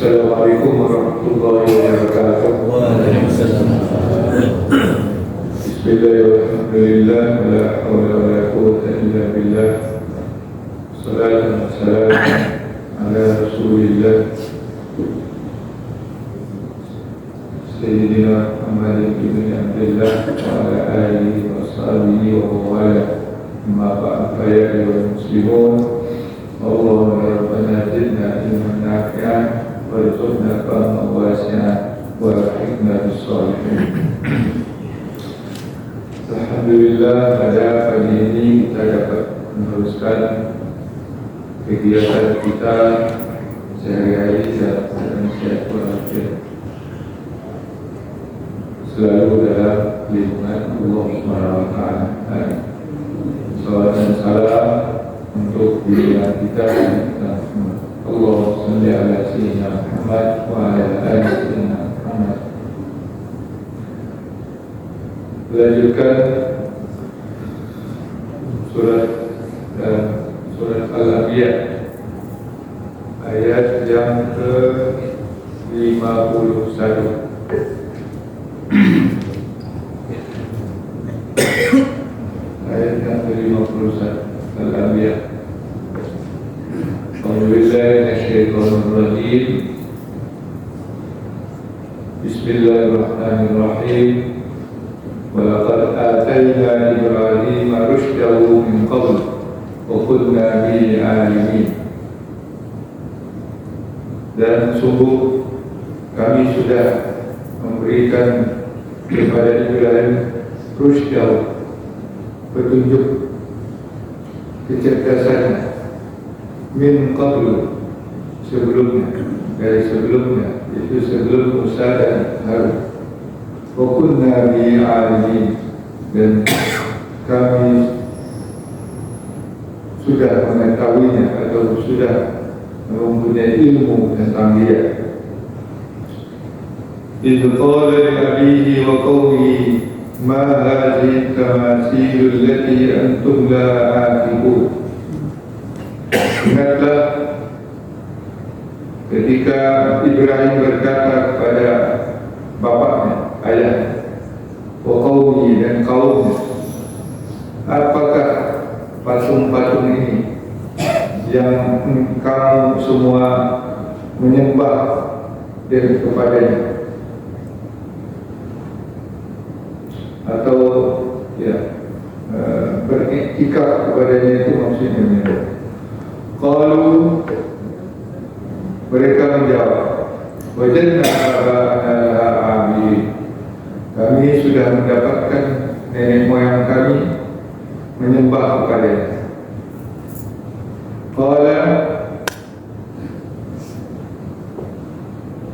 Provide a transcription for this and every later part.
Assalamualaikum warahmatullahi wabarakatuh. Waalaikumsalam. Bismillahirrahmanirrahim. La haula wa la quwwata illa billah. Salatu wassalamu ala Rasulillah Sayyidina Muhammad ibn Abdullah wa ala alihi wa sahbihi wa wala. Amma ba'd, ya ayyuhal muslimun, Allahumma rabbana zidna ilman nafi'an warzuqna fahman wasi'an warhamna bis-shalihin. Alhamdulillah, pada pagi ini kita dapat meneruskan kegiatan kita sehari-hari dalam sehat walafiat, selalu dalam lindungan Allah Subhanahu wa Ta'ala. Salawat dan salam untuk pilihan kita. Allahumma shalli ala sayyidina Muhammad wa ala ali sayyidina Muhammad. Melanjutkan surat Al-Anbiya ayat yang ke-51. Ayat yang ke-51 Al-Anbiya. Bismillahirrahmanirrahim. Bismillahirrahmanirrahim. Walaqad atayna Ibrahim rusydahu min qabl wa kunna bihi alimin. Dan sungguh kami sudah memberikan kepada Ibrahim rusydahu, petunjuk kecerdasannya, min qabl, sebelumnya, dari sebelumnya, itu sebelum Musa dan Harun. Wa kunna bihi alimin, dan kami sudah mengetahuinya atau sudah mempunyai ilmu tentang dia. Idh qala li abihi wa qawmihi ma hadhihi tamathil allati antum laha aakifun. Ingatlah ketika Ibrahim berkata kepada bapaknya, ayah, wa qawmihi, dan kaumnya, apakah patung-patung ini yang kamu semua menyembah dan kepadanya, atau beriktikaf kepadanya, itu maksudnya menyembah. Qalu, mereka menjawab, wajadna aba'ana laha abidin, kami sudah mendapatkan nenek moyang kami menyembah kepadanya. Qala,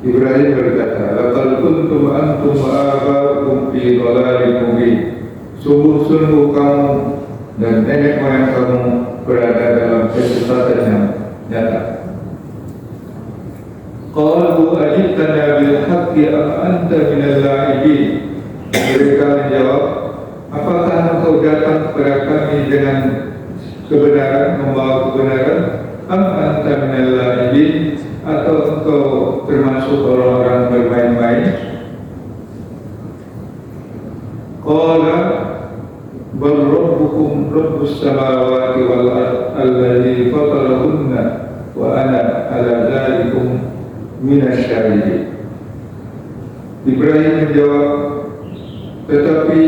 Ibrahim berkata, laqad kuntum antum wa aba'ukum fi dhalalin mubin, sungguh-sungguh kamu dan nenek moyang kamu berada dalam kesesatan yang nyata. Qalu ajibtana bil haqqi am anta minal la'ibin. Mereka menjawab, apakah engkau datang kepada kami dengan kebenaran, membawa kebenaran, am anta minal la'ibin, atau engkau termasuk orang-orang bermain-main? Qala bal rabbukum rabbus samawati wal ardh alladzi fatarahunna wa ana ala dzalikum minasyahidin. Ibrahim menjawab, tetapi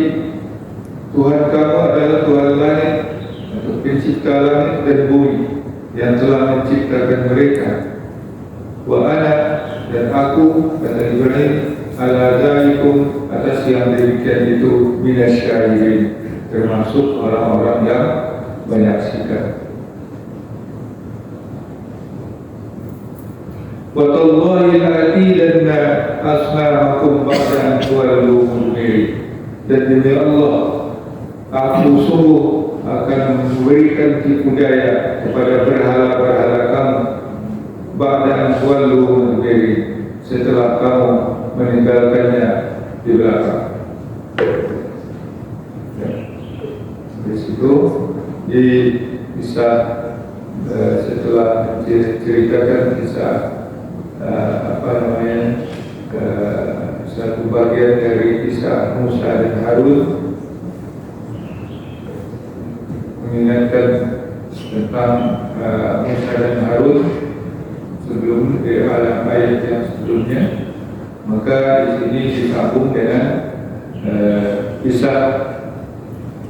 Tuhan kamu adalah Tuhan langit atau pencipta langit dan bumi yang telah menciptakan mereka. Wa ana, dan aku, kata Ibrahim, ala dzalikum, atas yang demikian itu, minasyahidin, termasuk orang-orang yang menyaksikan. Wa tallahi la'atidanna asnamakum ba'da an tuwallu mudbirin, dan demi Allah, aku sungguh akan memberikan tipu daya kepada berhala-berhala kamu, ba'da an tuwallu mudbirin, setelah kamu meninggalkannya di belakang. Di situ bisa setelah ceritakan kisah apa namanya, satu bagian dari kisah Musa dan Harun, mengingatkan tentang Musa dan Harun sebelum di alam ayat yang sebelumnya. Maka di sini disambung dengan kisah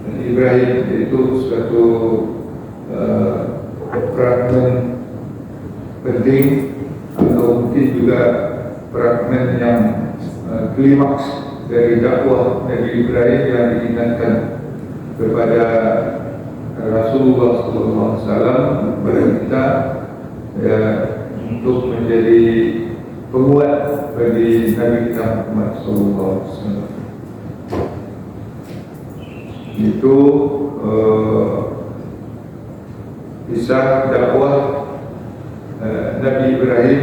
Ibrahim, yaitu suatu fragmen penting atau mungkin juga fragmen yang klimaks dari dakwah Nabi Ibrahim yang diingatkan kepada Rasulullah SAW kepada kita, ya, untuk menjadi penguat bagi Nabi kita Muhammad SAW. Itu kisah dakwah Nabi Ibrahim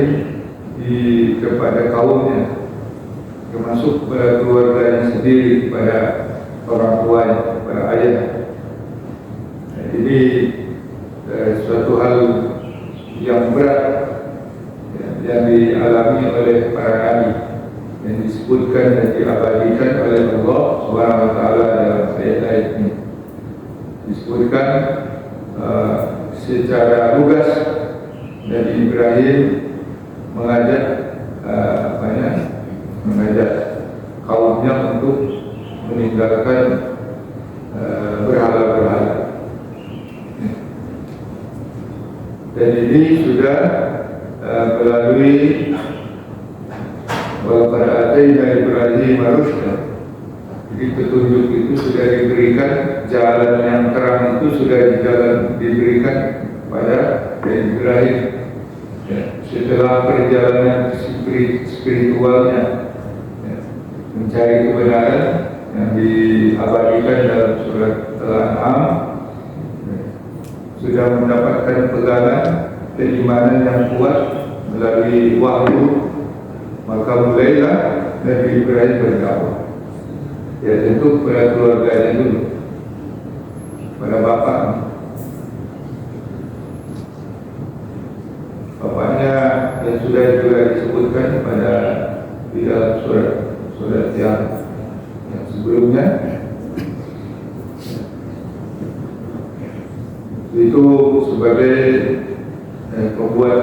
kepada kaumnya, termasuk kepada keluarganya sendiri, kepada orang tuanya, kepada ayah. Ini suatu hal yang berat yang dialami oleh para nabi, yang disebutkan dan diabadikan oleh Allah SWT dalam ayat-ayat ini. Disebutkan secara lugas Nabi Ibrahim mengajak mengajak kaumnya untuk meninggalkan berhala-berhala. Dan ini sudah melalui Walaqad-atayna Ibrahim ar-rusyda. Jadi petunjuk itu sudah diberikan, jalan yang terang itu sudah diberikan pada Ibrahim. Ya, setelah perjalanan spiritualnya, ya, mencari kebenaran yang diabadikan dalam surat Al-An'am, ya, sudah mendapatkan pegangan keimanan yang kuat melalui wahyu, maka mulailah Nabi Ibrahim berdakwah. Ya, tentu pada keluarganya dulu, pada bapaknya yang sudah juga disebutkan pada di dalam surat yang sebelumnya. Itu sebagai pembuat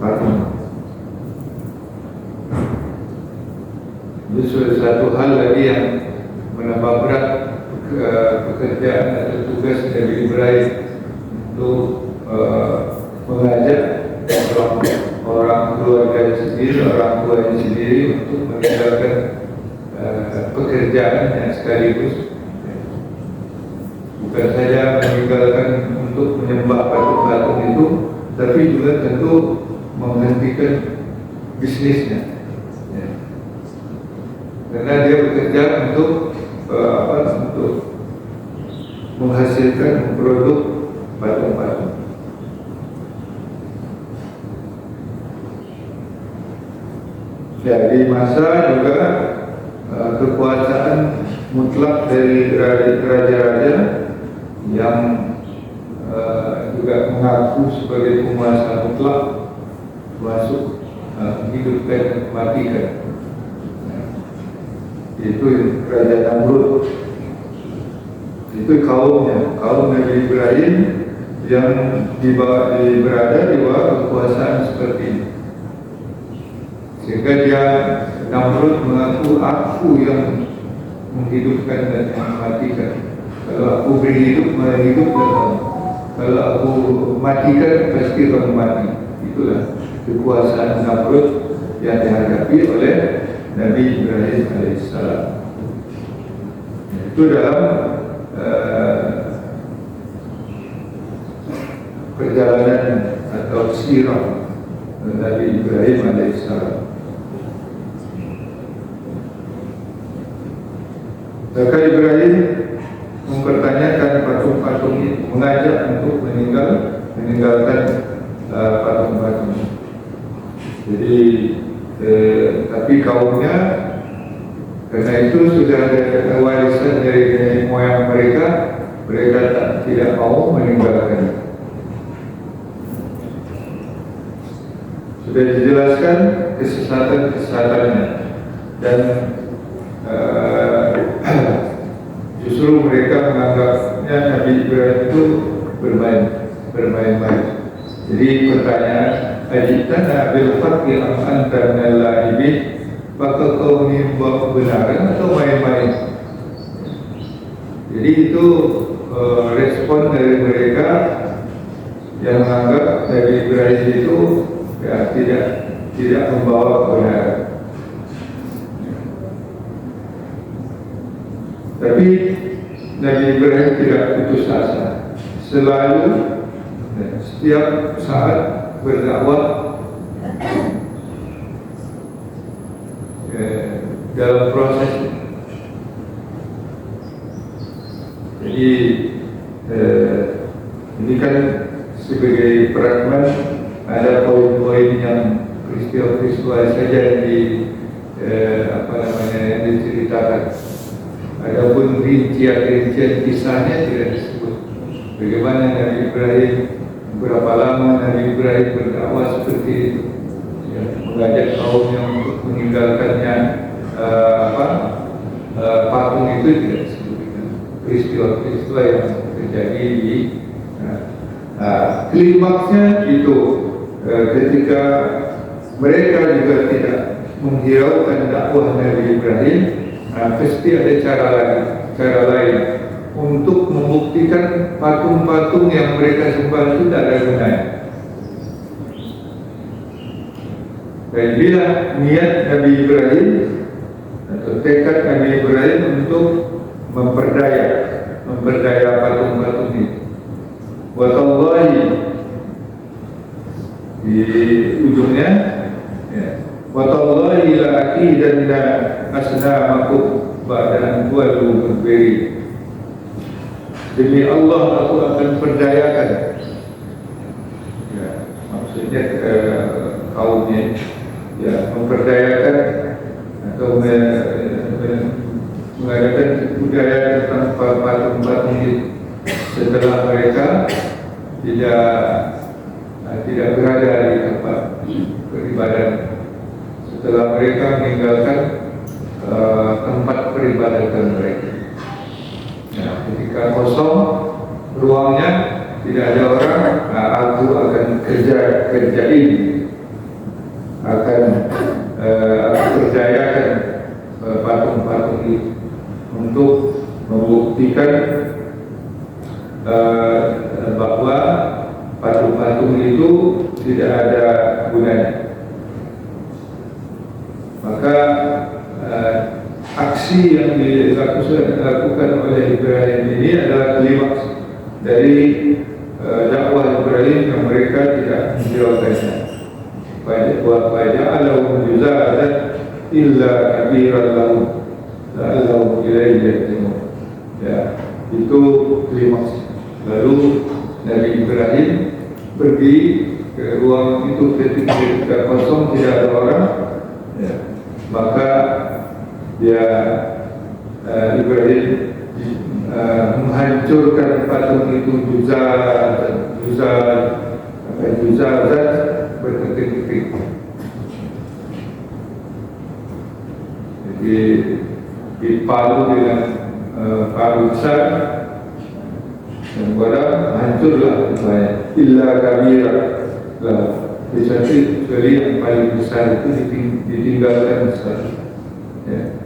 patung. Itu sudah satu hal lagi yang menambah berat pekerjaan atau tugas dari Ibrahim untuk mengajak orang keluarga sendiri, orang tuanya sendiri untuk meninggalkan pekerjaan yang sekaligus bukan saja meninggalkan untuk menyembah patung-patung itu, tapi juga tentu menghentikan bisnisnya, ya. Karena dia bekerja untuk untuk menghasilkan produk patung-patung. Ya, di masa juga kekuasaan mutlak dari raja-raja yang juga mengaku sebagai penguasa mutlak, masuk menghidupkan dan mematikan. Itu Raja Namrud. Itu kaumnya, kaum Nabi Ibrahim yang berada di bawah kekuasaan seperti ini. Sehingga dia, Namrud, mengaku aku yang menghidupkan dan mematikan. Kalau aku beri hidup, menghidupkan. Kalau aku matikan, pasti kamu mati. Itulah kekuasaan Namrud yang dihadapi oleh Nabi Ibrahim alaihissalam. Itu dalam perjalanan atau sirah Nabi Ibrahim alaihissalam. Maka Ibrahim mempertanyakan patung-patung itu, mengajak untuk meninggalkan patung-patung. Jadi tapi kaumnya, karena itu sudah ada warisan dari nenek moyang mereka, tidak mau meninggalkan. sudah dijelaskan kesesatan-kesesatannya, dan justru mereka menganggapnya Nabi Ibrahim itu bermain-main. Jadi pertanyaan, ajitana bil haqqi am anta minal la'ibin, apakah kau membawa kebenaran atau main-main? Jadi itu respon dari mereka yang menganggap Nabi Ibrahim itu ya, tidak membawa kebenaran. Tapi Nabi Ibrahim tidak putus asa, selalu setiap saat berdakwah dalam proses. Jadi ini kan sebagai fragmen, ada poin-poin yang peristiwa-peristiwa saja yang yang diceritakan. Adapun rincian kisahnya tidak disebut. Bagaimana Nabi Ibrahim, berapa lama Nabi Ibrahim berdakwah seperti itu, ya, mengajak kaumnya untuk meninggalkannya patung itu tidak disebutkan. Peristiwa-peristiwa yang terjadi di klimaksnya itu ketika mereka juga tidak menghiraukan dakwah Nabi Ibrahim, pasti ada cara lain untuk membuktikan patung-patung yang mereka sembah itu tidak ada gunanya. Dan bila niat Nabi Ibrahim atau tekad Nabi Ibrahim untuk memperdaya patung-patung itu, watallahi di ujungnya, ya, watallahi la aqidanna asnamakum ba'da an tuwallu mudbirin. Demi Allah, aku akan perdayakan, ya, maksudnya kaumnya, ya, memperdayakan atau mengadakan budaya tentang patung-patung itu setelah mereka tidak berada di tempat beribadah, setelah mereka meninggalkan tempat peribadatan mereka. Nah, ketika kosong ruangnya, tidak ada orang, aku akan kerja ini, akan aku percayakan patung-patung itu untuk membuktikan bahwa patung-patung itu tidak ada gunanya. Maka aksi yang dilakukan oleh Ibrahim ini adalah klimaks dari dakwah Ibrahim yang mereka tidak menjawabkannya. Faja'alahum juzazan illa kabiran lahum la'allahum ilaihi yarji'un. Ya, itu klimaks. Lalu Nabi Ibrahim pergi ke ruang itu ketika kosong, tidak ada orang, ya, maka dia Ibrahim menghancurkan patung itu juzazan berkeping-keping. Jadi dipalu dengan palu besar, dan pada hancurlah banyak. Illa kabira lah, kecuali yang paling besar itu ditinggalkan besar. Ya.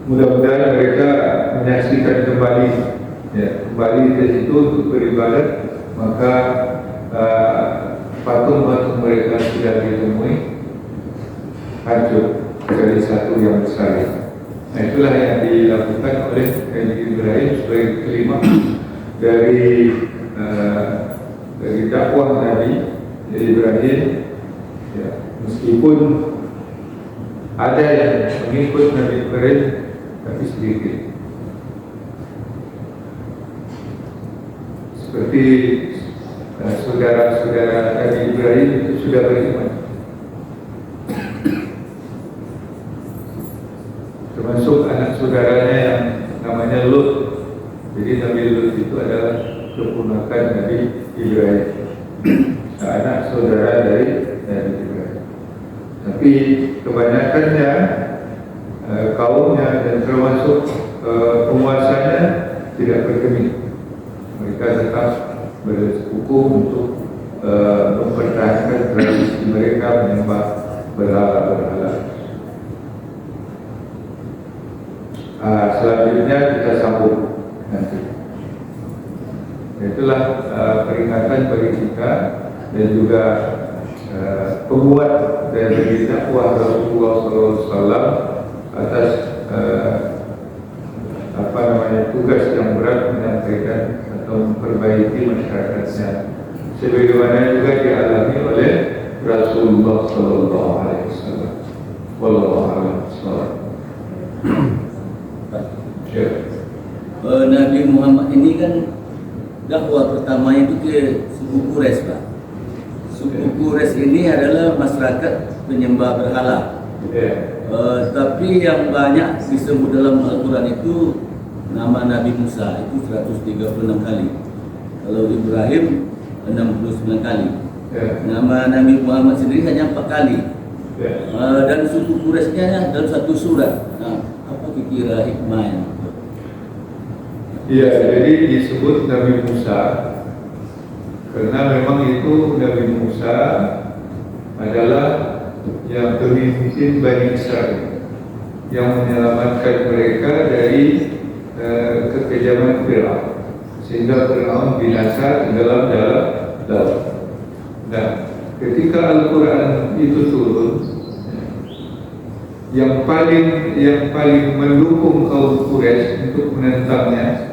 Mudah-mudahan mereka menyaksikan kembali, ya, kembali ke situ untuk beribadat. Maka patung-patung mereka sudah ditemui hancur dari satu yang besar. Nah, itulah yang dilakukan oleh Nabi Ibrahim sebagai kelima dari dakwah Nabi Ibrahim. Ya, meskipun ada yang mengikut Nabi Ibrahim, tapi sedikit. Seperti saudara-saudara Nabi Ibrahim itu sudah beriman, termasuk anak saudaranya yang namanya Lut. Jadi Nabi Lut itu adalah keponakan Nabi Ibrahim, anak saudara dari Nabi Ibrahim. Tapi kebanyakannya kaumnya dan termasuk penguasanya tidak bergeming. Mereka tetap bersekukuh untuk mempertahankan tradisi mereka menyembah berhala-berhala. Selanjutnya kita sambung nanti. Itulah peringatan bagi kita dan juga penguat dari dakwah Rasulullah SAW atas tugas yang berat menyampaikan atau memperbaiki masyarakatnya, sebagaimana juga dialami oleh Rasulullah SAW. Wallahu a'lam bishawab. Nabi Muhammad ini kan dakwah pertamanya itu ke suku Quraisy, Pak. Suku Quraisy ini adalah masyarakat penyembah berhala. Tapi yang banyak disebut dalam Al-Quran itu nama Nabi Musa itu 136 kali. Kalau Ibrahim 69 kali. Nama Nabi Muhammad sendiri hanya 4 kali. Dan suku Quraisy-nya dalam satu surat. Nah, apa kira hikmahnya? Ya, jadi disebut Nabi Musa karena memang itu Nabi Musa adalah yang pemimpin Bani Israel yang menyelamatkan mereka dari kekejaman Fir'aun, sehingga Fir'aun binasa di dalam laut. Nah, ketika Al-Quran itu turun, yang paling mendukung kaum Quraisy untuk menentangnya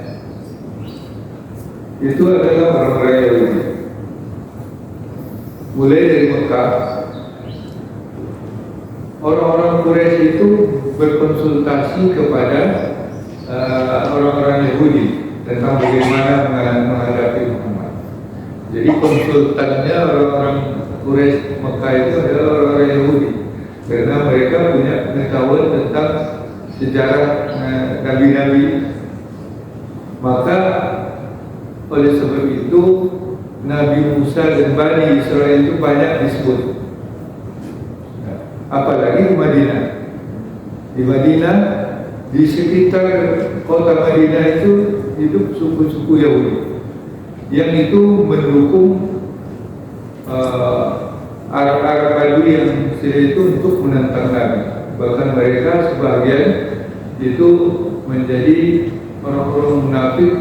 itu adalah orang-orang Yahudi. Mulai dari Mekah, orang-orang Quraisy itu berkonsultasi kepada orang-orang Yahudi tentang bagaimana menghadapi Muhammad. Jadi konsultannya orang-orang Quraisy Mekah itu adalah orang-orang Yahudi, karena mereka punya pengetahuan tentang sejarah nabi-nabi. Maka oleh sebab itu Nabi Musa dan Bani Israel itu banyak disebut. Apalagi di Madinah. Di Madinah, di sekitar kota Madinah itu hidup suku-suku Yahudi yang itu mendukung Arab-Arab Badui yang itu untuk menentang Nabi. Bahkan mereka sebagian itu menjadi orang-orang munafik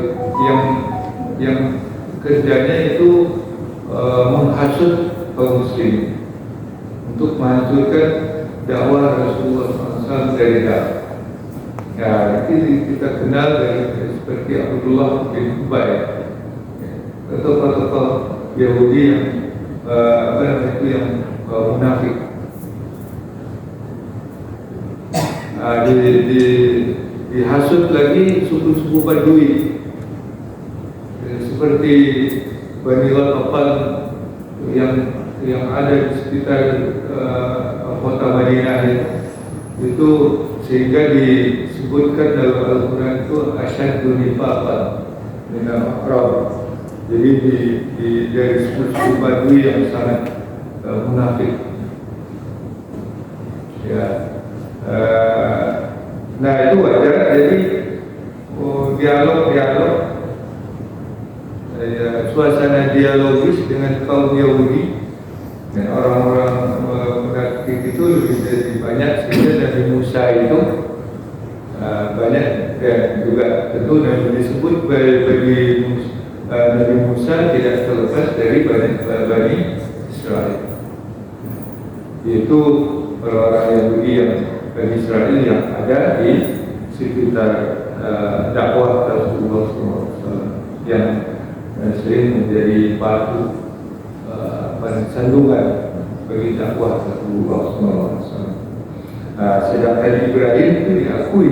yang kerjanya itu menghasut kaum muslim untuk menghancurkan dakwah Rasulullah SAW dari dalam. Ya, ini kita kenal dari seperti Abdullah bin Ubay, tokoh-tokoh Yahudi yang munafik. Dihasut lagi suku-suku Badui seperti Bani Al-Qafal yang ada di sekitar kota Madinah itu, sehingga disebutkan dalam Al-Quran itu asyaddu nifaqan min al-a'rab. Jadi dari suku Badui yang sangat munafik. Ya, nah itu wajar. Jadi dialog suasana dialogis dengan kaum Yahudi dan orang-orang munafik itu lebih banyak, sehingga Nabi Musa itu banyak, dan juga tentu Nabi disebut bagi Nabi Musa tidak terlepas dari Bani Israel, yaitu orang-orang Yahudi yang Bani Israel yang ada di sekitar dakwah Rasulullah SAW yang sering menjadi batu sandungan bagi dakwah Rasulullah SAW. Sedangkan Ibrahim itu diakui,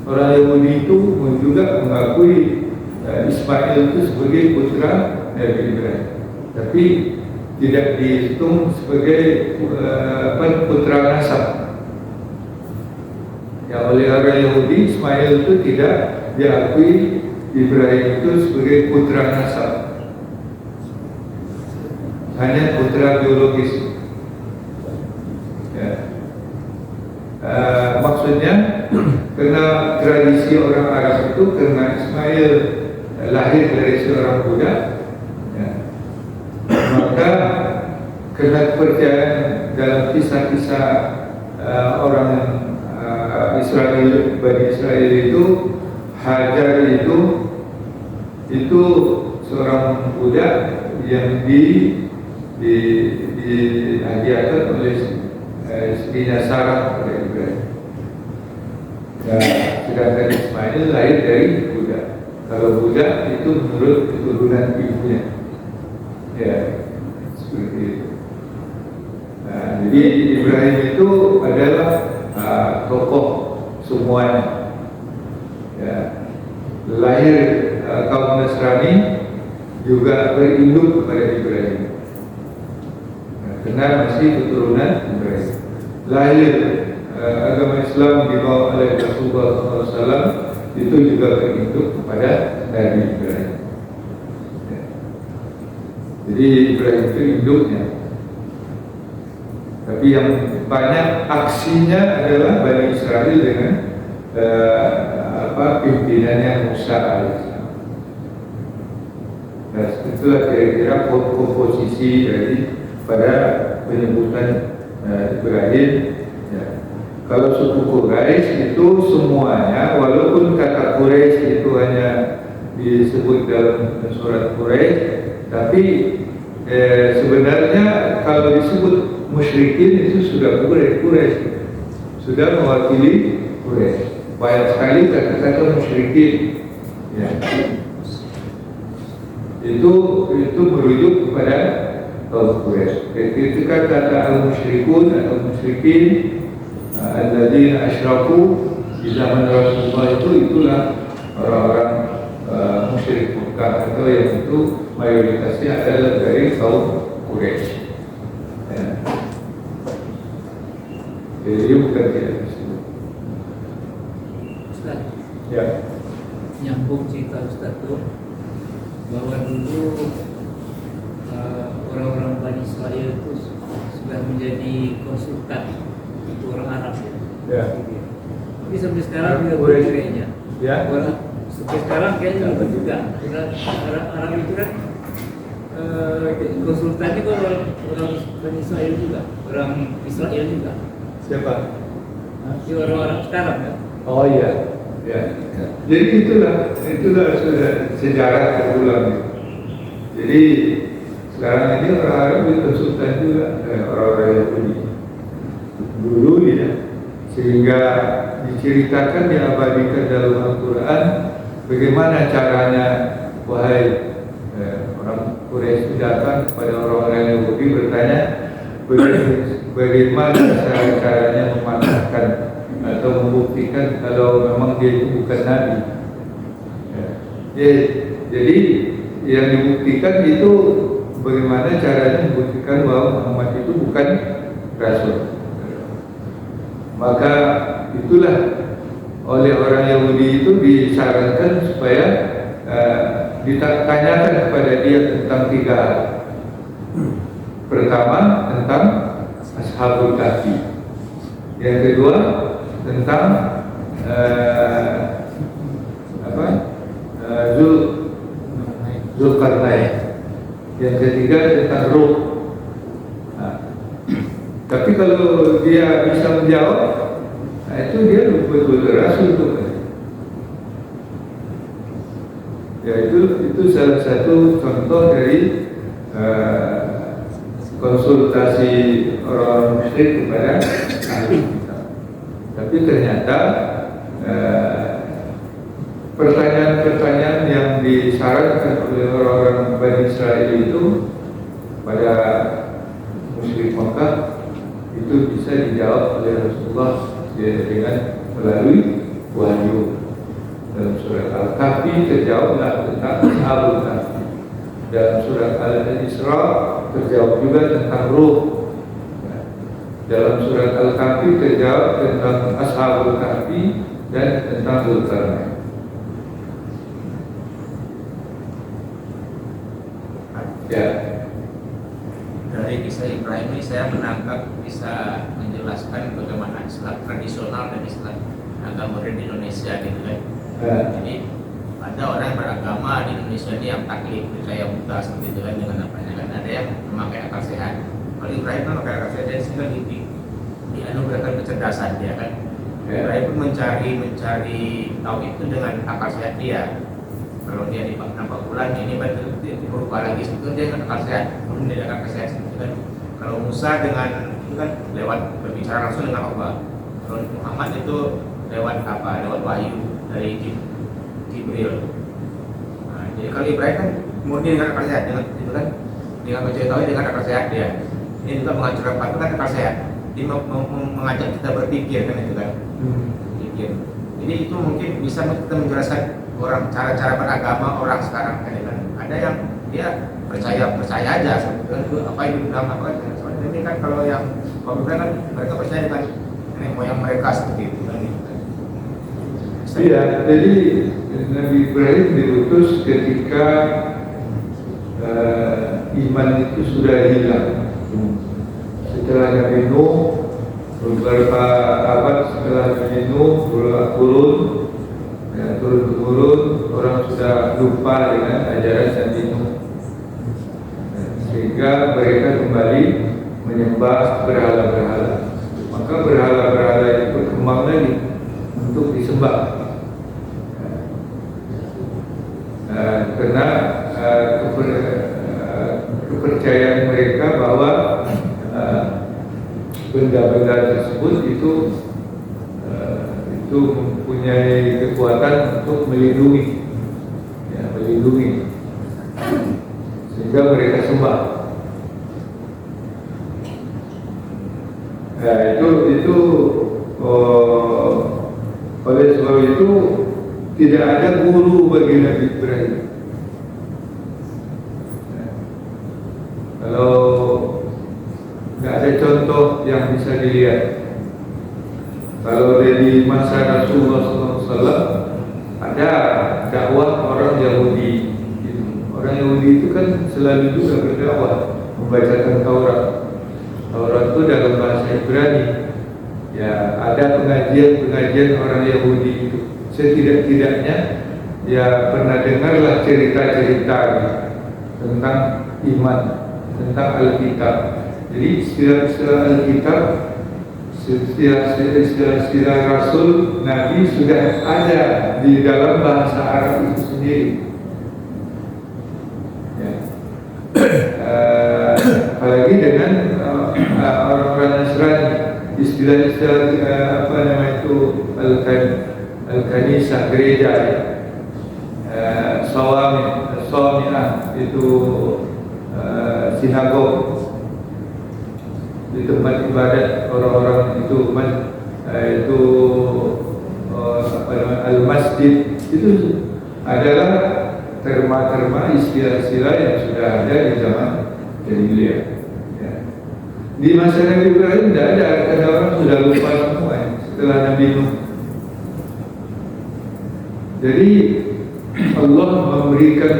orang Yahudi itu juga mengakui Ismail itu sebagai putra Nabi Ibrahim, tapi tidak dihitung sebagai putra nasab. Ya, oleh orang Yahudi Ismail itu tidak diakui Ibrahim itu sebagai putra nasab, hanya putra biologis. Ya. Maksudnya karena tradisi orang Arab itu, karena Ismail lahir dari seorang budak, ya, maka karena kepercayaan dalam kisah-kisah orang Israel, Bani Israel itu, Hajar itu seorang budak yang dihadiahkan oleh istrinya Sarah kepada Ibrahim. Sedangkan Ismail lahir dari budak. Kalau budak itu menurut keturunan ibunya. Ya, seperti itu. Jadi Ibrahim itu adalah tokoh semuanya. Ya, lahir kaum Nasrani juga berinduk kepada Ibrahim. Karena masih keturunan Ibrahim. Lahir agama Islam dibawa oleh Rasulullah SAW itu juga berinduk kepada Nabi Ibrahim. Ya. Jadi Ibrahim itu induknya. Tapi yang banyak aksinya adalah Bani Israel dengan pimpinannya Musa alaihissalam. Nah, itulah kira-kira komposisi dari pada penyebutan Ibrahim. Ya. Kalau suku Quraisy itu semuanya, walaupun kata Quraisy itu hanya disebut dalam surat Quraisy, tapi sebenarnya kalau disebut musyrikin itu sudah Quraisy, sudah mewakili Quraisy. Banyak sekali kata-kata musyrikin, ya. Itu merujuk kepada kaum Quraisy. Ketika kata al-musyrikun atau musyrikin, alladzina asyraku di zaman Rasulullah itulah orang-orang musyrik Mekah, atau yang itu mayoritasnya adalah dari kaum Quraisy. Ya. Jadi bukan tidak disebut. Ustaz, Ya. nyambung cerita Ustaz itu bahwa dulu orang-orang Bani Israel itu sudah menjadi konsultan, itu orang Arab ya. Ya. Tapi sampai sekarang juga Quraisy. kayaknya. Ya. Sampai sekarang kayaknya juga. Arab itu kan konsultannya kok orang Bani Israel juga, orang Israel juga. Siapa? Itu orang-orang sekarang ya. Oh iya. Ya. Jadi itulah sudah sejarah terulang. Jadi sekarang ini orang Arab dikonsultan juga orang-orang Yahudi dulu ya, sehingga diceritakan, diabadikan dalam Al-Quran bagaimana caranya wahai orang Quraisy datang kepada orang-orang Yahudi bertanya bagaimana caranya mematahkan atau membuktikan kalau memang dia itu bukan Nabi. Ya, jadi yang dibuktikan itu bagaimana caranya membuktikan bahwa Muhammad itu bukan Rasul. Maka itulah oleh orang Yahudi itu disarankan supaya ditanyakan kepada dia tentang 3 hal. Pertama tentang Ashabul Kahfi. Yang kedua tentang Zulkarnain. Yang ketiga tentang Ruh. Tapi kalau dia bisa menjawab, itu dia betul-betul Rasul itu. Ya, itu salah satu contoh dari konsultasi orang musyrik kepada ahli kitab. Tapi ternyata pertanyaan-pertanyaan yang disarankan oleh orang-orang Bani Israel itu pada musyrik Makkah itu bisa dijawab oleh Rasulullah dengan melalui wahyu. Dalam surat Al-Kahfi terjawablah tentang Ashabul Kahfi. Dalam surat Al-Isra terjawab juga tentang Ruh. Dalam surat Al-Kahfi terjawab tentang Ashabul Kahfi dan tentang Zulkarnain. Ya. Dari kisah Ibrahim ini saya menangkap bisa menjelaskan bagaimana Islam tradisional dan Islam agama modern di Indonesia gitu kan. Jadi ada orang yang beragama di Indonesia ini yang taklid, percaya buta seperti itu kan dengan apanya kan, ada yang memakai akal sehat. Kalau Ibrahim kan memakai akal sehat dan sehingga dianugerahkan kecerdasan dia kan. Ibrahim pun mencari tahu itu dengan akal sehat dia. Kalau dia nampak bulan ini betul dia berubah lagi itu dia kan akal sehat, belum dia akal sehat itu kan. Kalau Musa dengan itu kan lewat berbicara langsung dengan Allah. Kalau Muhammad itu lewat apa? Lewat wahyu dari Jibril. Nah, jadi kalau Ibrahim kan murni dengan akal sehat, dengan itu kan dengan mengetahui dengan akal sehat dia. Ini juga mengajarkan patuh kan akal sehat. Dia mengajak kita berpikir kan itu kan. Berpikir. Jadi itu mungkin bisa kita menjelaskan orang cara-cara beragama orang sekarang kan. Ada yang dia percaya aja sebetulnya apa itu dalam apa soalnya ini kan kalau yang Bapak kan mereka percaya kan nenek moyang mereka seperti itu kan. Iya, jadi Nabi Ibrahim diutus ketika iman itu sudah hilang. Setelah Nabi Nuh, beberapa abad setelah Nabi Nuh turun orang sudah lupa dengan ajaran Nabi Nuh, sehingga mereka kembali menyembah berhala-berhala. Maka berhala-berhala itu berkembang lagi untuk disembah. Karena kepercayaan mereka bahwa benda-benda tersebut itu mempunyai kekuatan untuk melindungi, sehingga mereka sembah. Oleh sebab itu tidak ada guru bagi Nabi Ibrahim. Kalau nggak ada contoh yang bisa dilihat. Kalau dari masa Rasulullah SAW ada dakwah orang Yahudi. Orang Yahudi itu kan selalu juga berdakwah, membacakan Taurat. Taurat itu dalam bahasa Ibrani. Ya, ada pengajian orang Yahudi itu. Setidak-tidaknya ya pernah dengarlah cerita-cerita tentang iman, tentang Alkitab. Jadi istilah Alkitab, istilah Rasul Nabi sudah ada di dalam bahasa Arab itu sendiri. Ya. Apalagi dengan orang-orang Nasrani, istilah-istilah apa namanya itu Al-Kanisah, gereja, Sawami'ah itu sinagog, di tempat ibadat orang-orang itu al-masjid, itu adalah terma-terma istilah-istilah yang sudah ada di zaman jahiliyah. Ya. Di masa Nabi Ibrahim tidak ada, karena orang sudah lupa semua setelah Nabi Nuh. Jadi Allah memberikan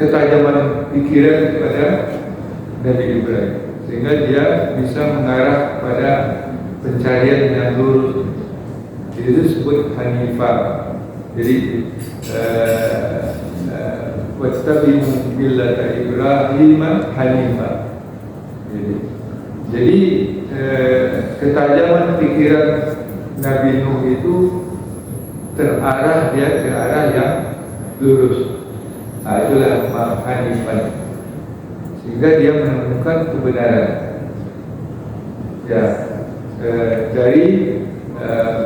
ketajaman pikiran kepada Nabi Ibrahim, sehingga dia bisa mengarah pada pencarian yang lurus. Itu disebut Hanifah. Jadi wattabi'u millata Ibrahim Hanifah. Jadi ketajaman pikiran Nabi Nuh itu terarah dia ke arah yang lurus. Itulah Hanifah. Sehingga dia menemukan kebenaran. Ya, dari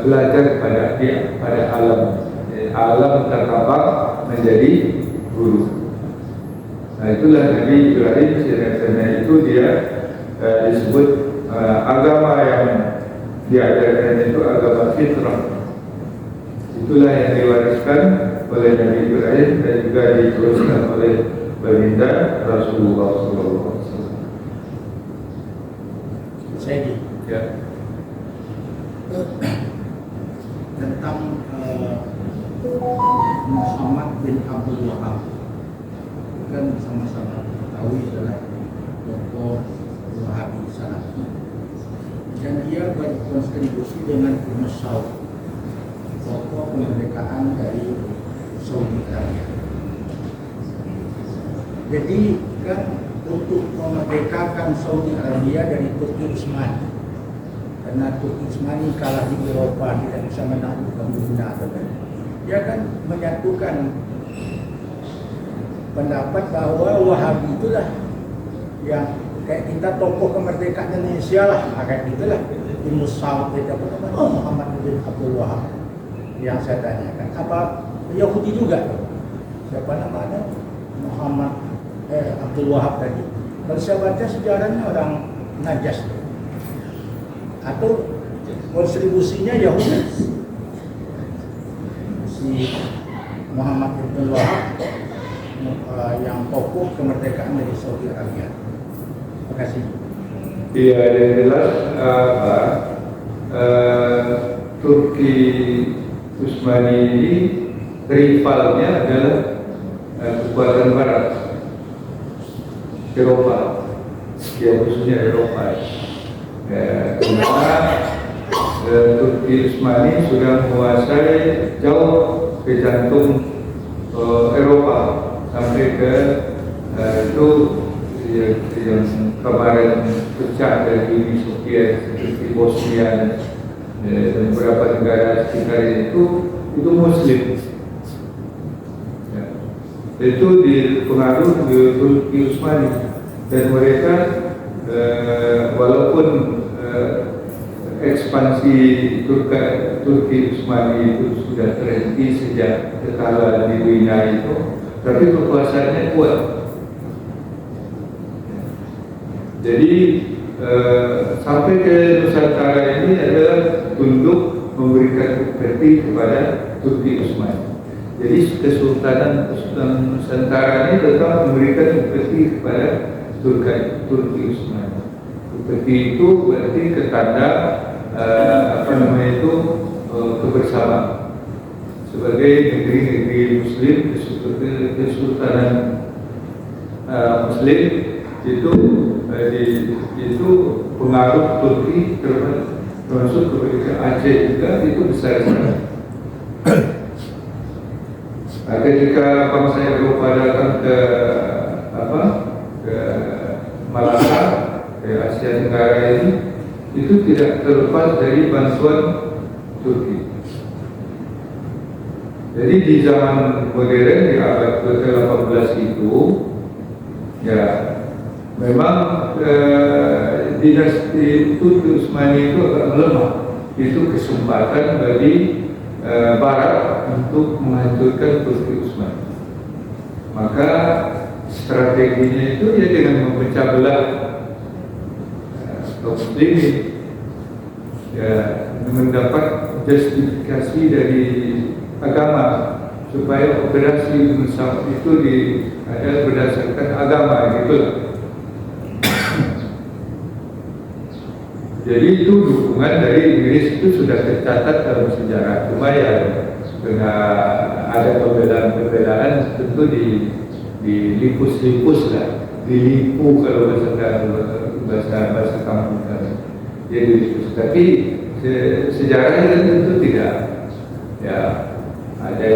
belajar pada alam terkabang menjadi guru. Nah, itulah Nabi Ibrahim. Karena itu dia disebut agama yang diajarkan itu agama fitrah. Itulah yang diwariskan oleh Nabi Ibrahim dan juga diteruskan oleh baginda Rasulullah SAW. Saya Ya. tentang Muhammad bin Abdul Wahab kan sama-sama ketahui adalah tokoh Wahabi Salafi, dan dia berkontribusi dengan Yunus Saud, tokoh kemerdekaan dari Saudi Arabia. Jadi kan untuk memerdekakan Saudi Arabia dari Turki Utsmani, karena Turki Utsmani kalah di Eropa, tidak bisa menaklukkan dunia, dia kan menyatukan pendapat bahwa Wahabi itulah yang kayak kita tokoh kemerdekaan Indonesia lah, kayak gitulah. Yunus Saud itu Muhammad bin Abdul Wahab yang saya tanyakan, apa Yahudi juga tuh? Siapa namanya? Muhammad Abdul Wahab tadi. Kalau saya baca sejarahnya orang Najas atau kontribusinya Yahudi. Si Muhammad Abdul Wahab yang tokoh kemerdekaan dari Saudi Arabia. Terima kasih. Iya, yang jelas Turki Utsmani ini rivalnya adalah kekuatan Barat, Eropa, ya khususnya Eropa. Karena Turki Utsmani sudah menguasai jauh ke jantung Eropa sampai ke itu yang kemarin pecah dari Uni Soviet seperti Bosnia dan beberapa negara sekitar itu Muslim. Ya. Itu dipengaruhi di Turki Utsmani, dan mereka walaupun ekspansi Turki Utsmani itu sudah terhenti sejak kekalahan di Wina itu, tapi kekuasaannya kuat. Jadi sampai ke Nusantara ini adalah tunduk memberikan upeti kepada Turki Utsmani. Jadi Kesultanan Nusantara ini tetap memberikan upeti kepada Turki Utsmani. Upeti itu berarti ketanda kebersamaan sebagai negeri-negeri Muslim, Kesultanan Muslim itu pengaruh Turki termasuk kepada Aceh juga itu besar sekali. Ketika bangsa Eropa datang ke Malaka, ke Asia Tenggara ini, itu tidak terlepas dari bantuan Turki. Jadi di zaman modern di abad ke-18 itu, ya memang dinasti Turki Utsmani itu agak melemah. Itu kesempatan bagi Barat untuk menghancurkan Turki Utsmani. Maka strateginya itu ya dengan memecah belah kaum muslimin, ya mendapat justifikasi dari agama supaya operasi bersama itu ada berdasarkan agama gitu. Jadi itu dukungan dari Inggris itu sudah tercatat dalam sejarah. Cuma ya dengan ada perbedaan tentu dilipus lah, dilipu kalau bahasa kampung kan. Jadi tapi sejarahnya tentu tidak. Ya ada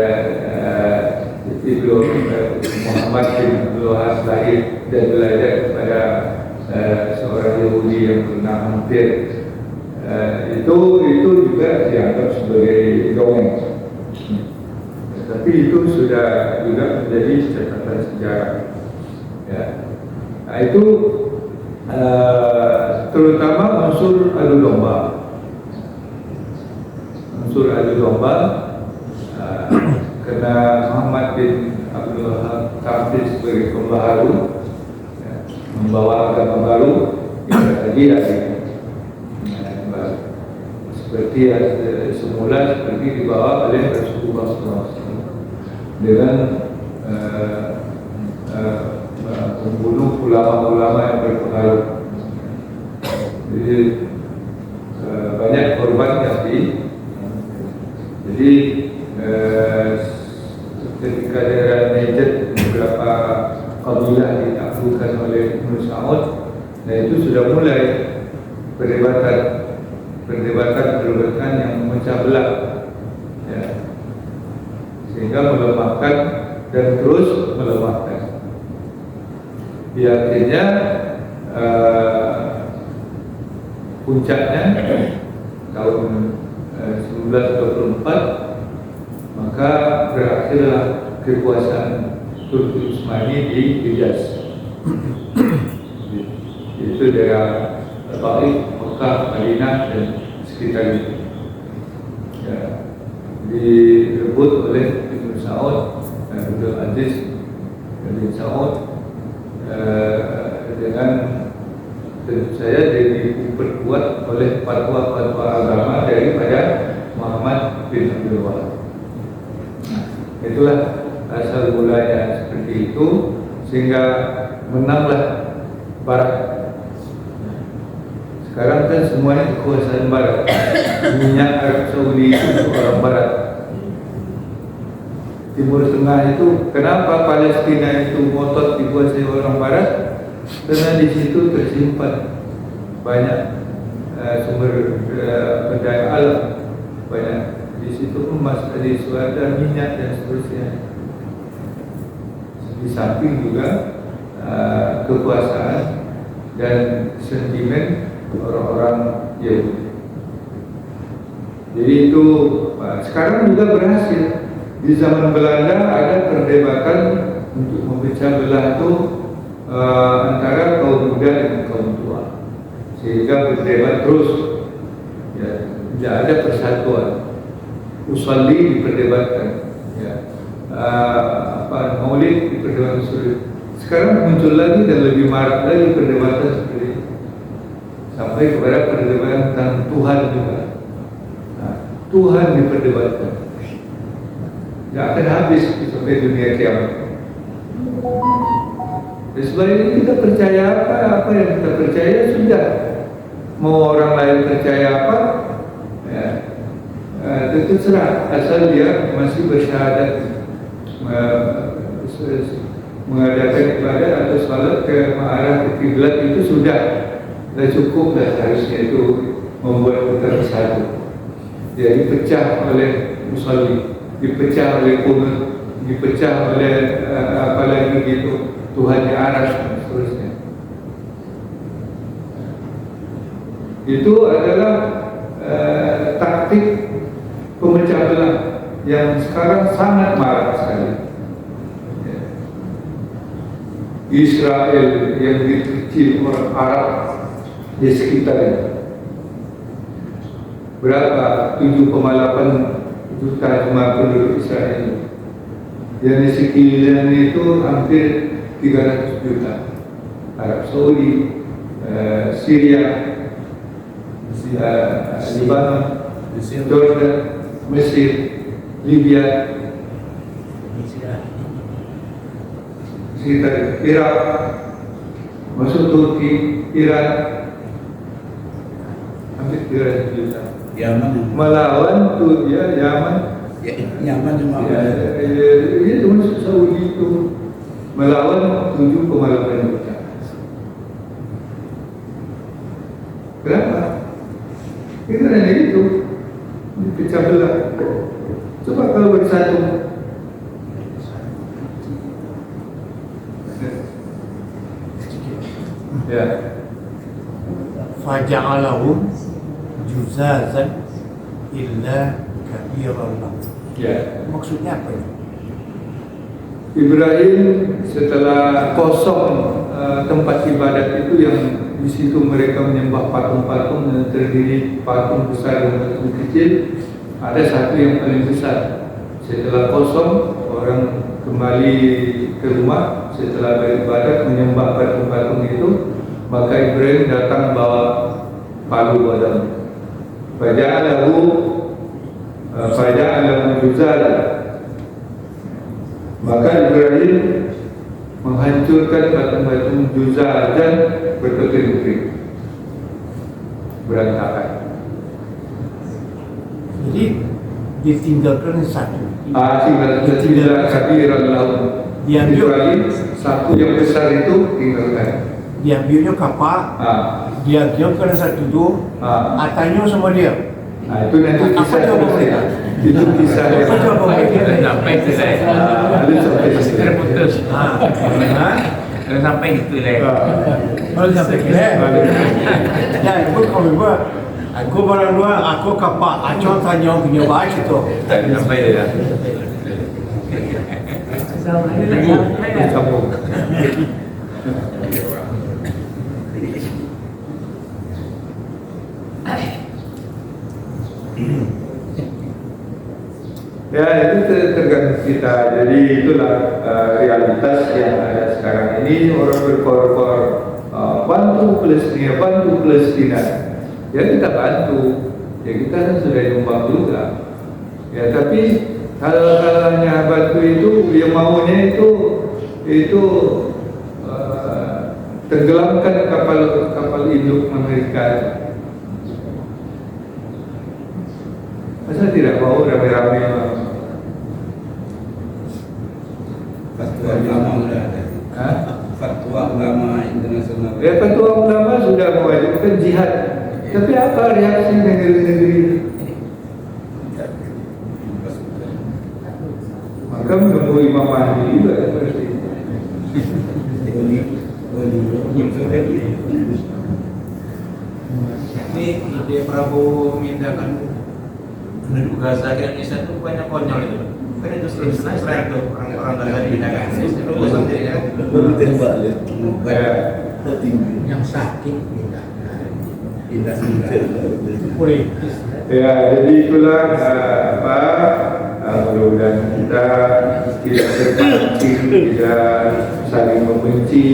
Ibnu Muhammad bin Abdul Wahab lahir dan belajar kepada seorang Yahudi yang bernama Hampir. Itu juga dianggap sebagai dongeng. Tapi itu sudah juga menjadi catatan sejarah. Ya. Nah, itu terutama unsur adu domba. Karena Muhammad bin Abdul Wahab tampil sebagai pembaharu, membawa agama baru, tadi seperti semula seperti dibawa oleh Rasulullah SAW dengan membunuh ulama-ulama yang berpengaruh. Jadi banyak korban pasti. Jadi ketika daerah Najd beberapa kabilah ditaklukkan dilakukan oleh Ibnu Saud, dan itu sudah mulai perdebatan yang memecah belah, ya, sehingga melemahkan dan terus melemahkan. Ya, akhirnya puncaknya tahun 1924, maka berakhirlah kekuasaan Turki Utsmani di Hijaz. Itu daerah Taif, Mekah, Madinah dan sekitar itu. Ya, direbut oleh Ibnu Saud dan Abdul Aziz bin Saud dengan tentu saja diperkuat oleh fatwa-fatwa agama daripada Muhammad bin Abdul Wahab. Itulah asal mulanya seperti itu, sehingga menanglah Barat. Sekarang kan semuanya kekuasaan Barat. Minyak Arab Saudi itu orang Barat. Timur Tengah itu, kenapa Palestina itu ngotot dikuasai orang Barat? Karena di situ tersimpan banyak sumber daya alam, banyak di situ emas, di situ ada minyak dan seterusnya. Di samping juga kekuasaan dan sentimen orang-orang Yahudi. Jadi itu sekarang juga berhasil. Di zaman Belanda ada perdebatan untuk memecah belah itu antara kaum muda dan kaum tua, sehingga berdebat terus. Ya, tidak ada persatuan. Usolli diperdebatkan, ya. Maulid diperdebatkan sulit. Sekarang muncul lagi dan lebih marak lagi perdebatan seperti itu, sampai kepada perdebatan tentang Tuhan juga. Nah, Tuhan diperdebatkan, tidak akan habis sampai dunia kiamat. Sebab ini kita percaya apa yang kita percaya sudah. Mau orang lain percaya apa, ya, itu terserah, asal dia masih bersyahadat mengadakan ibadah atau salat ke arah ke kiblat, itu sudah cukup dah. Harusnya itu membuat kita bersatu. Dia dipecah oleh musalli, dipecah oleh kunut, dipecah oleh apalagi gitu, Tuhan di aras dan seterusnya. Itu adalah taktik pemecah belah yang sekarang sangat marak sekali. Israel yang dikecil orang Arab di sekitarnya, berapa? 7,8 juta jemaah penduduk Israel. Yang di sekeliling itu hampir 300 juta. Arab Saudi, Syria, Lebanon, Jordan, Mesir, Libya, sekitar Irak, masuk Turki, Iran, hampir 300 juta. Yaman, Melawan tuh ya Yaman, Yaman cuma ya termasuk Saudi itu melawan 7,8 juta. Kenapa? Itu hanya itu, dipecah belah. Coba kalau bersatu. Ya. Faja'alahum juzazan illa kabiran lahum. Ya. Maksudnya apa itu? Ibrahim setelah kosong tempat ibadat itu, yang di situ mereka menyembah patung-patung yang terdiri patung besar dan patung kecil, ada satu yang paling besar. Setelah kosong, orang kembali ke rumah setelah beribadat menyembah patung-patung itu, maka Ibrahim datang bawa palu badam. Faja'alahu juzal. Maka Ibrahim menghancurkan patung-patung juzal dan berpikir-pikir berantakan. Jadi ditinggalkan satu. Tinggal kabiran laut. Diambil, kecuali satu yang besar itu tinggalkan. diambilnya kapak, dia diam ke satu itu, atanya sama dia. Nah, itu nanti Apa kisah coba selesai. mereka? Itu kisah Apa yang coba mereka? Sampai itu lah. ada sampai di sini. Terputus. Hah? Sampai itu lah. Kalau sampai kira, ya ikut kau buat. Aku barang dua, aku kapak, acon tanya punya baik itu. Sampai dia. Sambung. Ya itu tergantung kita. Jadi itulah realitas yang ada sekarang ini. Orang berkor-kor bantu Palestina. Ya kita bantu. Ya kita kan sudah nyumbang juga. Ya tapi kalau hanya bantu itu, yang maunya itu tenggelamkan kapal induk Amerika. Masa tidak mau rame-rame? Fatwa ulama sudah ada. Hah? Fatwa ulama internasional. Ya fatwa ulama sudah mewajibkan jihad. Tapi apa reaksi negeri-negeri itu? Maka menunggu Imam Mahdi juga seperti itu. Ini ide Prabowo mindakan penduduk Gaza ke Indonesia itu banyak konyol itu. Kan itu Israel tuh orang-orang Gaza dipindahkan. Itu urusan dirinya kan. Yang sakit pindah. Ya, jadi itulah mudah-mudahan kita tidak terpancing, tidak saling membenci.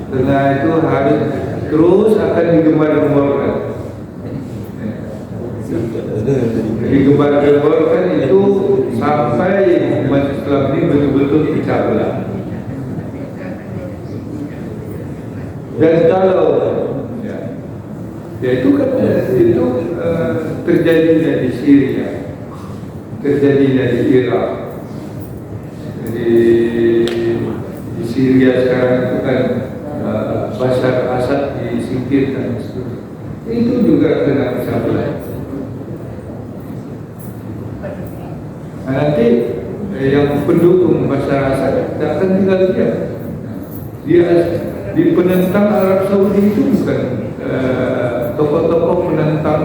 Karena itu harus terus akan digembar-gemborkan. Digembar-gemborkan itu sampai umat Islam ini betul-betul pecah belah. Dan kalau ya itu kan terjadinya di Syria, terjadinya di Irak, di Syria sekarang itu kan Bashar Assad disingkirkan, itu juga kena pecah belah. Nah, nanti yang pendukung Bashar Assad tidak akan tinggal diam. Dia di penentang Arab Saudi itu bukan tokoh-tokoh penentang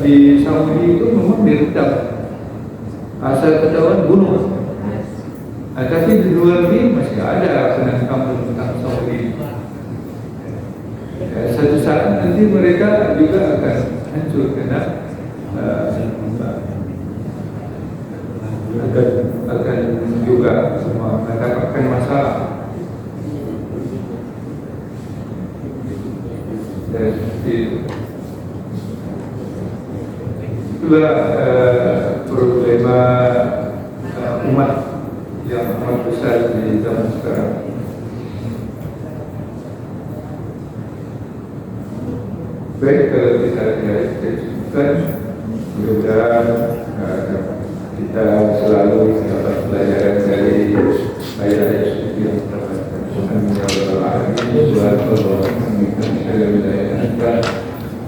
di Saudi itu memang diredam, asal ketahuan bunuh. Tapi di luar ini masih ada penentang Saudi. Satu saat nanti mereka juga akan hancur karena akan juga mendapatkan masalah. Itulah problema umat yang amat besar di zaman sekarang. Baik, kalau kita cukupkan, mudah-mudahan kita selalu dapat pelajaran dari ayat-ayat suci yang terdapatkan. Amin ya rabbal alamin.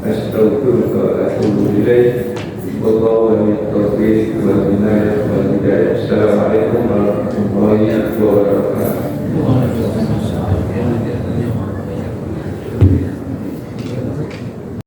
Astaghfiruka wa atubu ilaik. Wallahu waliyyut taufiq wal hidayah wal hidayah. Assalamualaikum warahmatullahi wabarakatuh.